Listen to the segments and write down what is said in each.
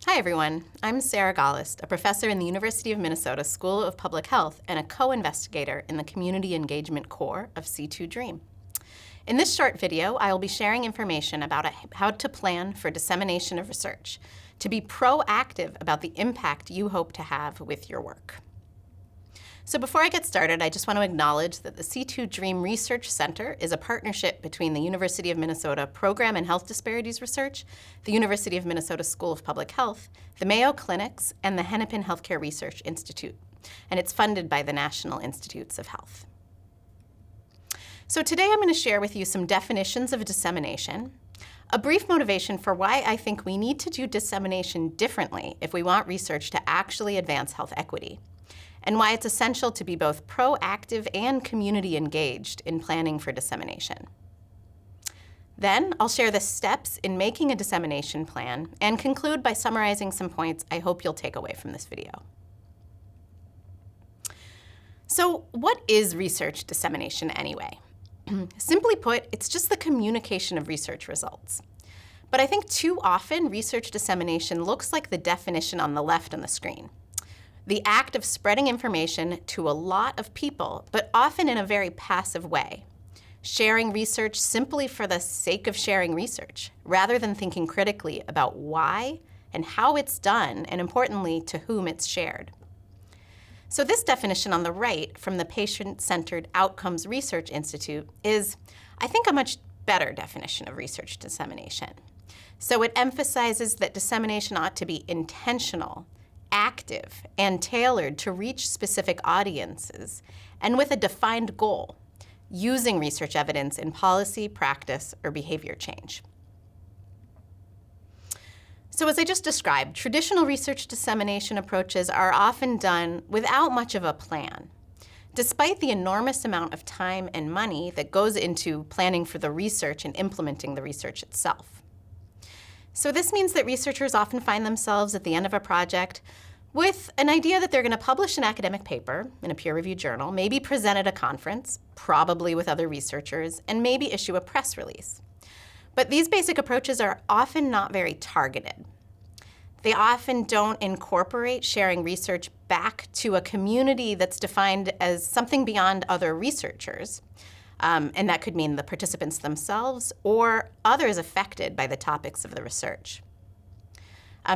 Hi everyone, I'm Sarah Gollist, a professor in the University of Minnesota School of Public Health and a co-investigator in the Community Engagement Core of C2 DREAM. In this short video, I will be sharing information about how to plan for dissemination of research, to be proactive about the impact you hope to have with your work. So before I get started, I just want to acknowledge that the C2 DREAM Research Center is a partnership between the University of Minnesota Program in Health Disparities Research, the University of Minnesota School of Public Health, the Mayo Clinics, and the Hennepin Healthcare Research Institute, and it's funded by the National Institutes of Health. So today I'm going to share with you some definitions of dissemination, a brief motivation for why I think we need to do dissemination differently if we want research to actually advance health equity, and why it's essential to be both proactive and community engaged in planning for dissemination. Then I'll share the steps in making a dissemination plan and conclude by summarizing some points I hope you'll take away from this video. So what is research dissemination anyway? Simply put, it's just the communication of research results. But I think too often research dissemination looks like the definition on the left on the screen. The act of spreading information to a lot of people, but often in a very passive way. Sharing research simply for the sake of sharing research, rather than thinking critically about why and how it's done, and importantly, to whom it's shared. So this definition on the right from the Patient-Centered Outcomes Research Institute is, I think, a much better definition of research dissemination. So it emphasizes that dissemination ought to be intentional, active, and tailored to reach specific audiences, and with a defined goal, using research evidence in policy, practice, or behavior change. So as I just described, traditional research dissemination approaches are often done without much of a plan, despite the enormous amount of time and money that goes into planning for the research and implementing the research itself. So this means that researchers often find themselves at the end of a project with an idea that they're going to publish an academic paper in a peer-reviewed journal, maybe present at a conference, probably with other researchers, and maybe issue a press release. But these basic approaches are often not very targeted. They often don't incorporate sharing research back to a community that's defined as something beyond other researchers. And that could mean the participants themselves or others affected by the topics of the research.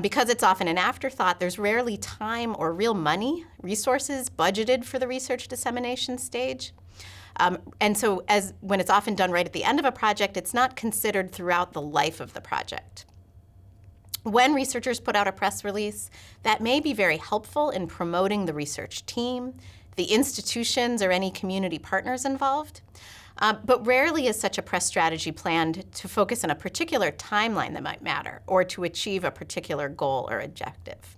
Because it's often an afterthought, there's rarely time or real money, resources budgeted for the research dissemination stage. And so when it's often done right at the end of a project, it's not considered throughout the life of the project. When researchers put out a press release, that may be very helpful in promoting the research team, the institutions, or any community partners involved. But rarely is such a press strategy planned to focus on a particular timeline that might matter or to achieve a particular goal or objective.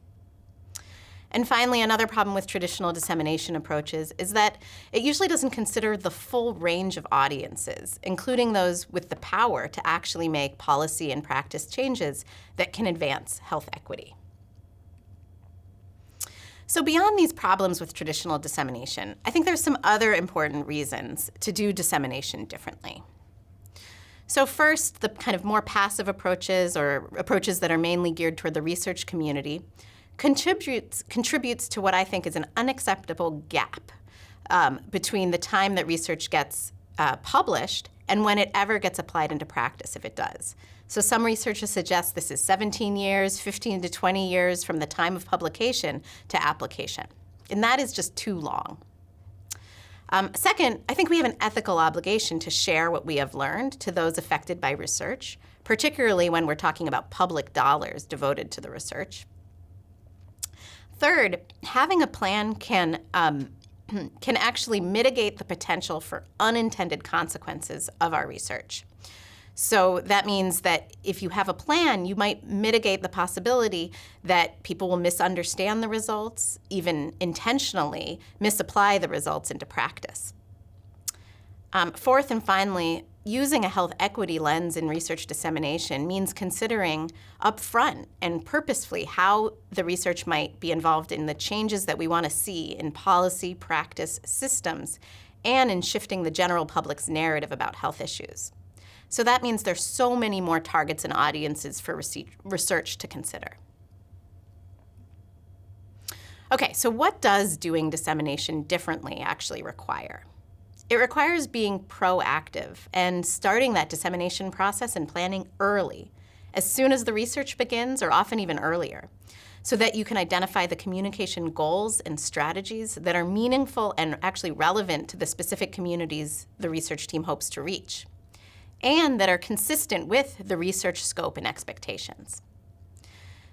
And finally, another problem with traditional dissemination approaches is that it usually doesn't consider the full range of audiences, including those with the power to actually make policy and practice changes that can advance health equity. So beyond these problems with traditional dissemination, I think there's some other important reasons to do dissemination differently. So first, the kind of more passive approaches or approaches that are mainly geared toward the research community contributes to what I think is an unacceptable gap between the time that research gets published and when it ever gets applied into practice, if it does. So some researchers suggest this is 17 years, 15 to 20 years from the time of publication to application. And that is just too long. Second, I think we have an ethical obligation to share what we have learned to those affected by research, particularly when we're talking about public dollars devoted to the research. Third, having a plan can actually mitigate the potential for unintended consequences of our research. So that means that if you have a plan, you might mitigate the possibility that people will misunderstand the results, even intentionally misapply the results into practice. Fourth and finally, using a health equity lens in research dissemination means considering upfront and purposefully how the research might be involved in the changes that we want to see in policy, practice, systems, and in shifting the general public's narrative about health issues. So that means there's so many more targets and audiences for research to consider. Okay, so what does doing dissemination differently actually require? It requires being proactive and starting that dissemination process and planning early, as soon as the research begins, or often even earlier, so that you can identify the communication goals and strategies that are meaningful and actually relevant to the specific communities the research team hopes to reach, and that are consistent with the research scope and expectations.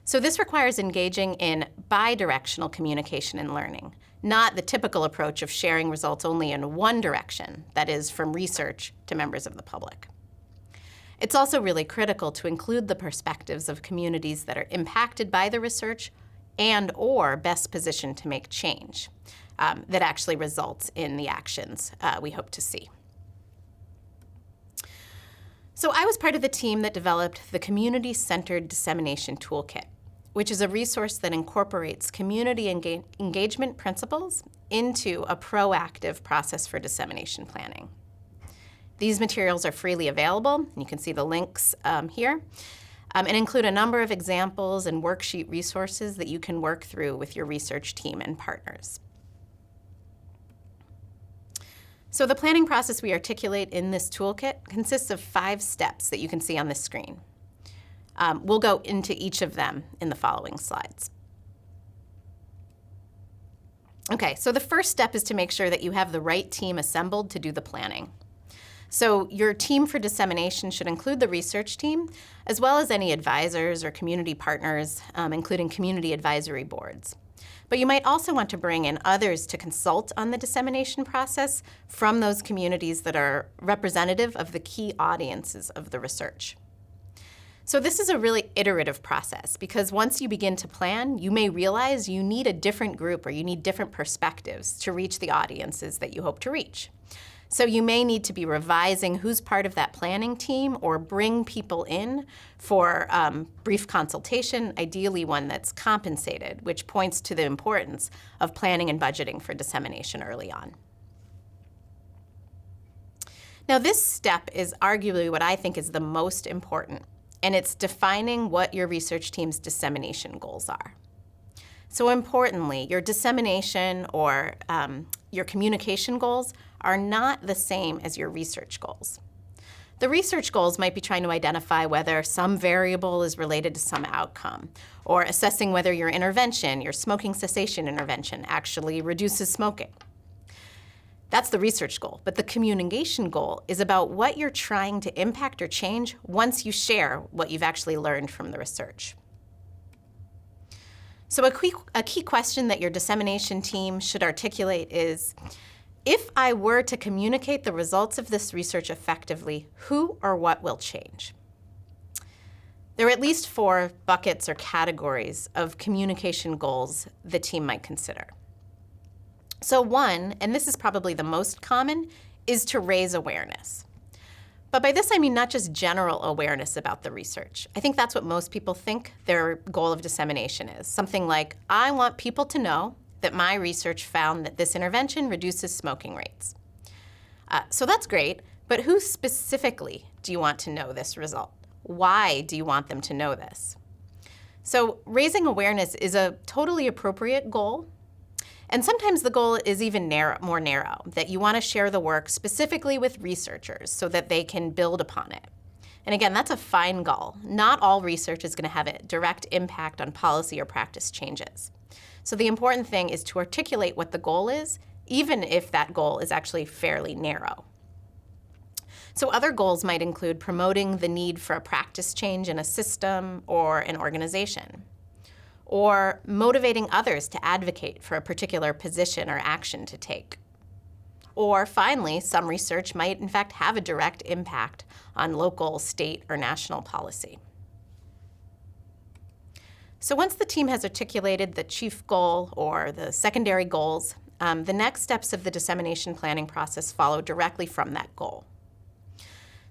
So this requires engaging in bidirectional communication and learning, not the typical approach of sharing results only in one direction, that is, from research to members of the public. It's also really critical to include the perspectives of communities that are impacted by the research and/or best positioned to make change that actually results in the actions we hope to see. So I was part of the team that developed the Community-Centered Dissemination Toolkit, which is a resource that incorporates community engagement principles into a proactive process for dissemination planning. These materials are freely available, and you can see the links here, and include a number of examples and worksheet resources that you can work through with your research team and partners. So the planning process we articulate in this toolkit consists of 5 steps that you can see on this screen. We'll go into each of them in the following slides. Okay, so the first step is to make sure that you have the right team assembled to do the planning. So your team for dissemination should include the research team, as well as any advisors or community partners, including community advisory boards. But you might also want to bring in others to consult on the dissemination process from those communities that are representative of the key audiences of the research. So this is a really iterative process, because once you begin to plan, you may realize you need a different group or you need different perspectives to reach the audiences that you hope to reach. So you may need to be revising who's part of that planning team or bring people in for brief consultation, ideally one that's compensated, which points to the importance of planning and budgeting for dissemination early on. Now this step is arguably what I think is the most important, and it's defining what your research team's dissemination goals are. So importantly, your dissemination or your communication goals are not the same as your research goals. The research goals might be trying to identify whether some variable is related to some outcome, or assessing whether your intervention, your smoking cessation intervention, actually reduces smoking. That's the research goal, but the communication goal is about what you're trying to impact or change once you share what you've actually learned from the research. So a key question that your dissemination team should articulate is, if I were to communicate the results of this research effectively, who or what will change? There are at least 4 buckets or categories of communication goals the team might consider. So one, and this is probably the most common, is to raise awareness. But by this I mean not just general awareness about the research. I think that's what most people think their goal of dissemination is. Something like, I want people to know that my research found that this intervention reduces smoking rates. So that's great, but who specifically do you want to know this result? Why do you want them to know this? So raising awareness is a totally appropriate goal. And sometimes the goal is even more narrow, that you want to share the work specifically with researchers so that they can build upon it. And again, that's a fine goal. Not all research is going to have a direct impact on policy or practice changes. So the important thing is to articulate what the goal is, even if that goal is actually fairly narrow. So other goals might include promoting the need for a practice change in a system or an organization, or motivating others to advocate for a particular position or action to take. Or finally, some research might in fact have a direct impact on local, state, or national policy. So once the team has articulated the chief goal or the secondary goals, the next steps of the dissemination planning process follow directly from that goal.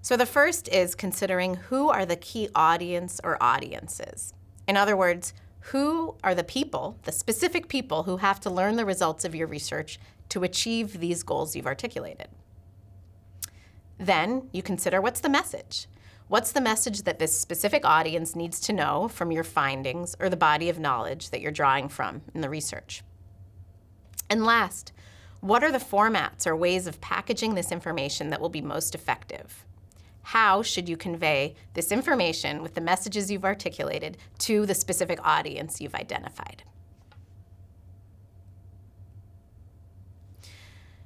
So the first is considering who are the key audience or audiences. In other words, who are the people, the specific people who have to learn the results of your research to achieve these goals you've articulated. Then you consider, what's the message? What's the message that this specific audience needs to know from your findings or the body of knowledge that you're drawing from in the research? And last, what are the formats or ways of packaging this information that will be most effective? How should you convey this information with the messages you've articulated to the specific audience you've identified?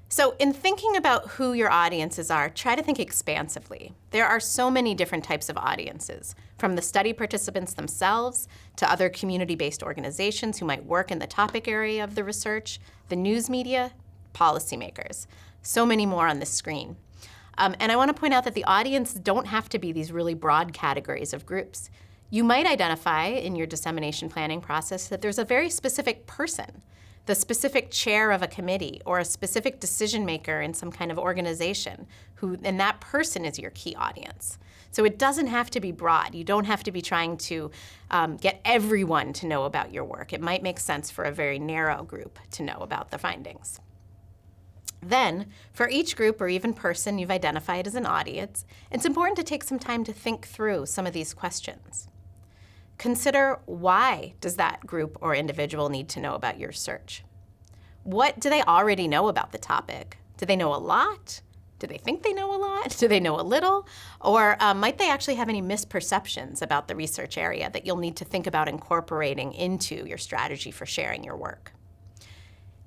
So in thinking about who your audiences are, try to think expansively. There are so many different types of audiences, from the study participants themselves to other community-based organizations who might work in the topic area of the research, the news media, policymakers. So many more on the screen. And I want to point out that the audience don't have to be these really broad categories of groups. You might identify in your dissemination planning process that there's a very specific person, the specific chair of a committee or a specific decision maker in some kind of organization, and that person is your key audience. So it doesn't have to be broad. You don't have to be trying to get everyone to know about your work. It might make sense for a very narrow group to know about the findings. Then, for each group or even person you've identified as an audience, it's important to take some time to think through some of these questions. Consider, why does that group or individual need to know about your research? What do they already know about the topic? Do they know a lot? Do they think they know a lot? Do they know a little? Or might they actually have any misperceptions about the research area that you'll need to think about incorporating into your strategy for sharing your work?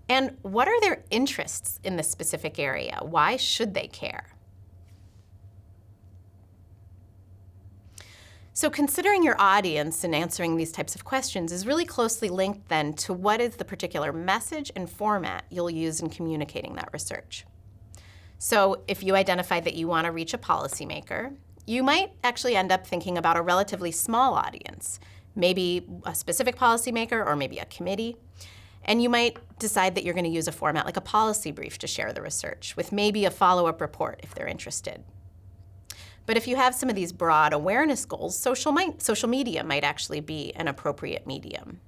And what are their interests in this specific area? Why should they care? So considering your audience and answering these types of questions is really closely linked then to what is the particular message and format you'll use in communicating that research. So if you identify that you want to reach a policymaker, you might actually end up thinking about a relatively small audience, maybe a specific policymaker or maybe a committee. And you might decide that you're going to use a format like a policy brief to share the research, with maybe a follow-up report if they're interested. But if you have some of these broad awareness goals, social media might actually be an appropriate medium.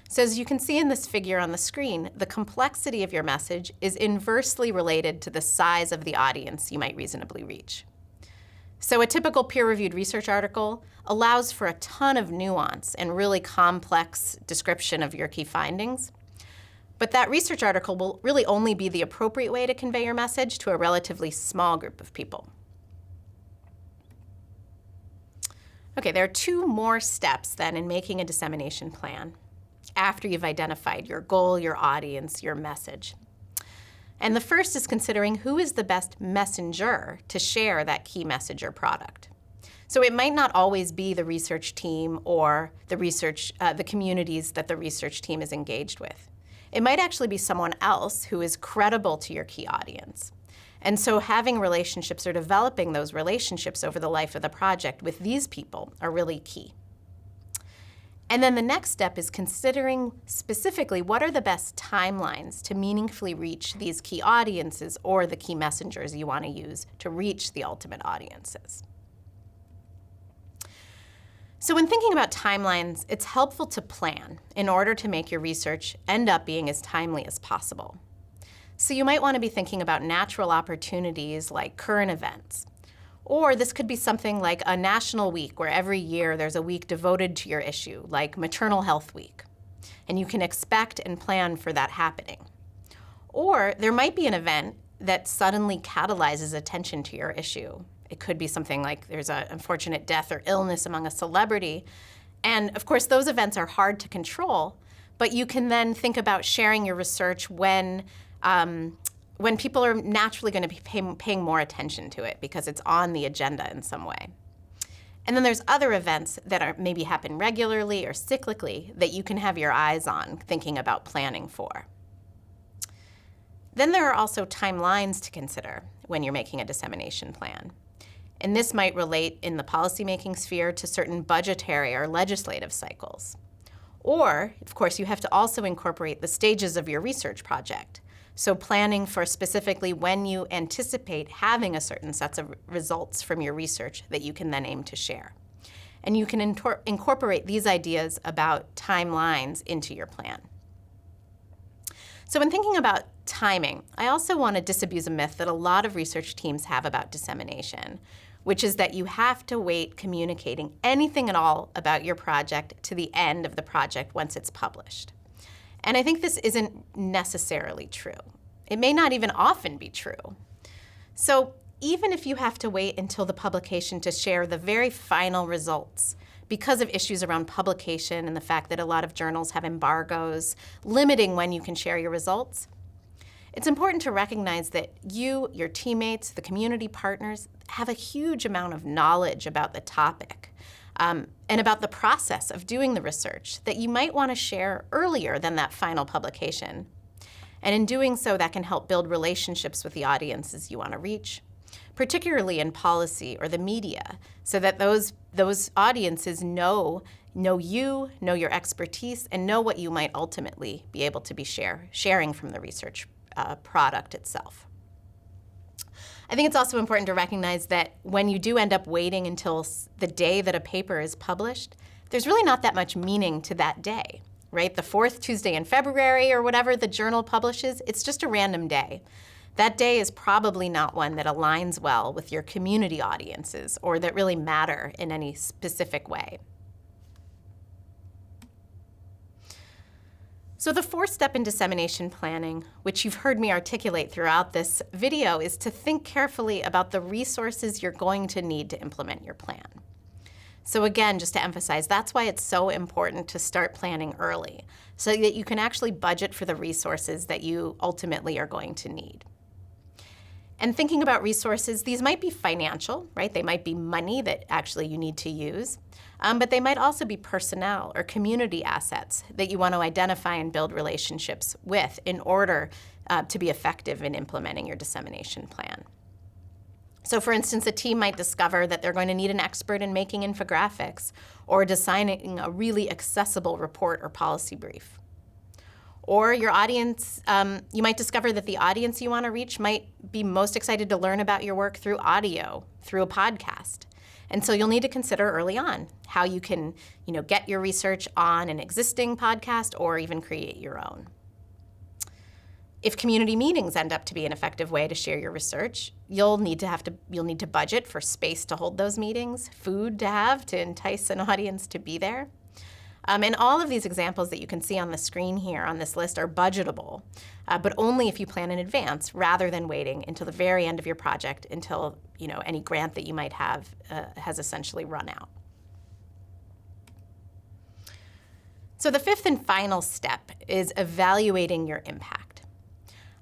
So as you can see in this figure on the screen, the complexity of your message is inversely related to the size of the audience you might reasonably reach. So a typical peer-reviewed research article allows for a ton of nuance and really complex description of your key findings. But that research article will really only be the appropriate way to convey your message to a relatively small group of people. Okay, there are two more steps then in making a dissemination plan after you've identified your goal, your audience, your message. And the first is considering who is the best messenger to share that key message or product. So it might not always be the research team or the communities that the research team is engaged with. It might actually be someone else who is credible to your key audience. And so having relationships or developing those relationships over the life of the project with these people are really key. And then the next step is considering specifically what are the best timelines to meaningfully reach these key audiences or the key messengers you want to use to reach the ultimate audiences. So when thinking about timelines, it's helpful to plan in order to make your research end up being as timely as possible. So you might want to be thinking about natural opportunities like current events. Or this could be something like a national week where every year there's a week devoted to your issue, like Maternal Health Week. And you can expect and plan for that happening. Or there might be an event that suddenly catalyzes attention to your issue. It could be something like there's an unfortunate death or illness among a celebrity. And of course, those events are hard to control, but you can then think about sharing your research when people are naturally going to be paying more attention to it because it's on the agenda in some way. And then there's other events that maybe happen regularly or cyclically that you can have your eyes on thinking about planning for. Then there are also timelines to consider when you're making a dissemination plan. And this might relate in the policymaking sphere to certain budgetary or legislative cycles. Or, of course, you have to also incorporate the stages of your research project. So planning for specifically when you anticipate having a certain set of results from your research that you can then aim to share. And you can incorporate these ideas about timelines into your plan. So when thinking about timing, I also want to disabuse a myth that a lot of research teams have about dissemination, which is that you have to wait communicating anything at all about your project to the end of the project once it's published. And I think this isn't necessarily true. It may not even often be true. So even if you have to wait until the publication to share the very final results, because of issues around publication and the fact that a lot of journals have embargoes limiting when you can share your results, it's important to recognize that you, your teammates, the community partners have a huge amount of knowledge about the topic and about the process of doing the research that you might want to share earlier than that final publication. And in doing so, that can help build relationships with the audiences you want to reach, particularly in policy or the media, so that those audiences know you, know your expertise, and know what you might ultimately be able to be sharing from the research product itself. I think it's also important to recognize that when you do end up waiting until the day that a paper is published, there's really not that much meaning to that day, right? The fourth Tuesday in February or whatever the journal publishes, it's just a random day. That day is probably not one that aligns well with your community audiences or that really matter in any specific way. So the fourth step in dissemination planning, which you've heard me articulate throughout this video, is to think carefully about the resources you're going to need to implement your plan. So again, just to emphasize, that's why it's so important to start planning early, so that you can actually budget for the resources that you ultimately are going to need. And thinking about resources, these might be financial, right? They might be money that actually you need to use, but they might also be personnel or community assets that you want to identify and build relationships with in order to be effective in implementing your dissemination plan. So for instance, a team might discover that they're going to need an expert in making infographics or designing a really accessible report or policy brief. Or your audience, you might discover that the audience you want to reach might be most excited to learn about your work through audio, through a podcast. And so you'll need to consider early on how you can, get your research on an existing podcast or even create your own. If community meetings end up to be an effective way to share your research, you'll need to budget for space to hold those meetings, food to have to entice an audience to be there. And all of these examples that you can see on the screen here on this list are budgetable, but only if you plan in advance rather than waiting until the very end of your project until any grant that you might have has essentially run out. So the fifth and final step is evaluating your impact.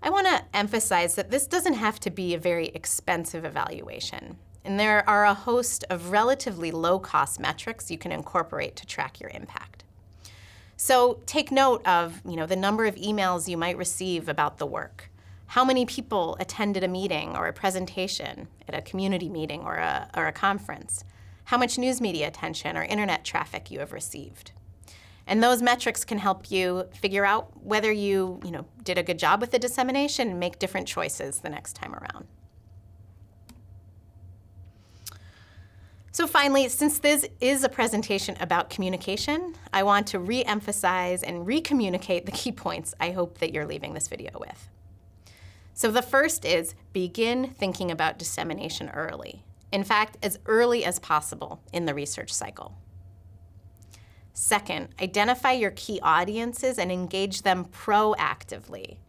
I want to emphasize that this doesn't have to be a very expensive evaluation. And there are a host of relatively low-cost metrics you can incorporate to track your impact. So take note of, the number of emails you might receive about the work, how many people attended a meeting or a presentation at a community meeting or a conference, how much news media attention or internet traffic you have received. And those metrics can help you figure out whether you, did a good job with the dissemination and make different choices the next time around. So finally, since this is a presentation about communication, I want to re-emphasize and re-communicate the key points I hope that you're leaving this video with. So the first is begin thinking about dissemination early. In fact, as early as possible in the research cycle. Second, identify your key audiences and engage them proactively.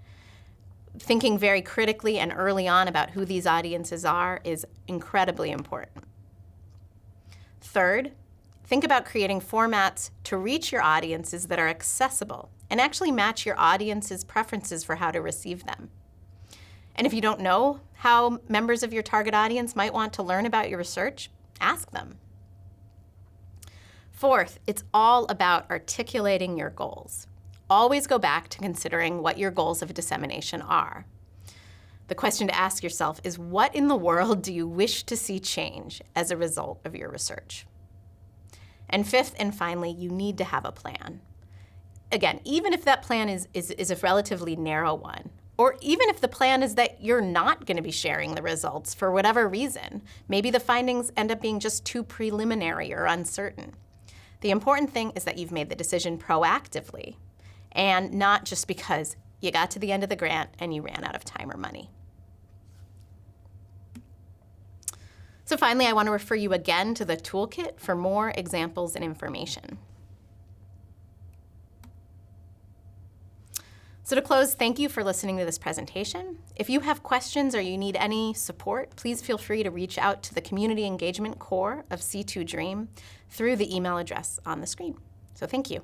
Thinking very critically and early on about who these audiences are is incredibly important. Third, think about creating formats to reach your audiences that are accessible and actually match your audience's preferences for how to receive them. And if you don't know how members of your target audience might want to learn about your research, ask them. Fourth, it's all about articulating your goals. Always go back to considering what your goals of dissemination are. The question to ask yourself is, what in the world do you wish to see change as a result of your research? And fifth and finally, you need to have a plan. Again, even if that plan is a relatively narrow one, or even if the plan is that you're not going to be sharing the results for whatever reason, maybe the findings end up being just too preliminary or uncertain. The important thing is that you've made the decision proactively and not just because you got to the end of the grant and you ran out of time or money. So finally, I want to refer you again to the toolkit for more examples and information. So to close, thank you for listening to this presentation. If you have questions or you need any support, please feel free to reach out to the Community Engagement Core of C2 Dream through the email address on the screen. So thank you.